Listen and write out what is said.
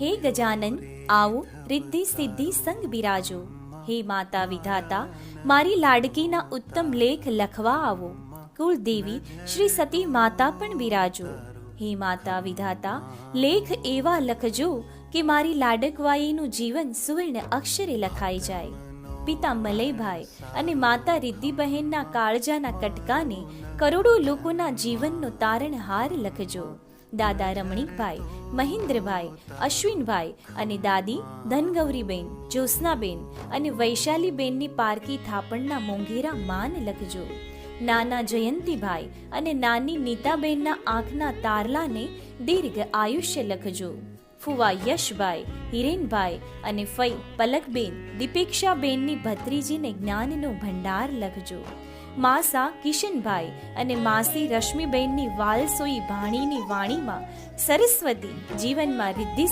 હે ગજાનન આવો, રિદ્ધિ સિદ્ધિ સંગ બિરાજો. હે માતા વિધાતા, મારી લાડકીના ઉત્તમ લેખ લખવા આવો. કુળદેવી શ્રી સતી માતા પણ બિરાજો. હે માતા વિધાતા, લેખ એવા લખજો કે મારી લાડકવાઈનું જીવન સુવર્ણ અક્ષરે લખાઈ જાય. પિતા મલયભાઈ અને માતા રિદ્ધિબહેનના કાળજાના કટકાને કરોડો લોકોના જીવનનો તારણહાર લખજો. દાદા રમણીકભાઈ, મહેન્દ્રભાઈ, અશ્વિનભાઈ અને દાદી ધનગૌરીબેન, જ્યોત્સનાબેન અને વૈશાલીબેનની પારકી થાપણના મોંઘેરા માન લખજો. નાના જયંતીભાઈ અને નાની નીતાબેનના આંખના તારલાને દીર્ઘ આયુષ્ય લખજો. ફુવા યશભાઈ, હિરેનભાઈ અને ફઈ પલકબેન, દીપેક્ષાબેનની ભત્રીજીને જ્ઞાનનો ભંડાર લખજો. માસા કિશનભાઈ અને માસી રશ્મિબેનની વાલસોઈ ભાણીની વાણીમાં સરસ્વતી, જીવનમાં રિદ્ધિ